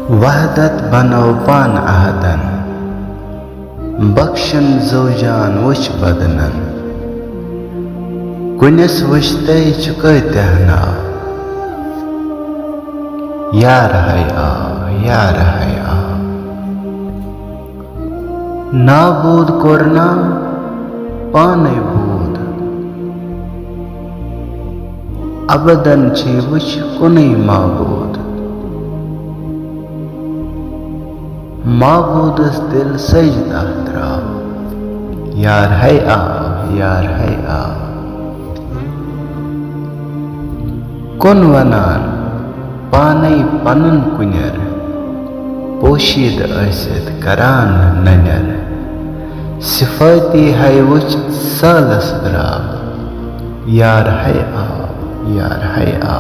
वहदत बनो पान आहदन, बख्शन जोजान वुच बदनन। कुनिस वुचते चुकते नाव, यार है आ, यार है आ। नाबूद कोरना पाने बूद, अबदन छे वुच कुनै माबूद। माबूदस दिल सजदा द्राव, यार है आ, यार है आ। कुन वनान पानै पनन कुन्यर, पोशीद ऐसित करान नन्यर। सिफाती है वुच सालस द्राव, यार है आ, यार है आ।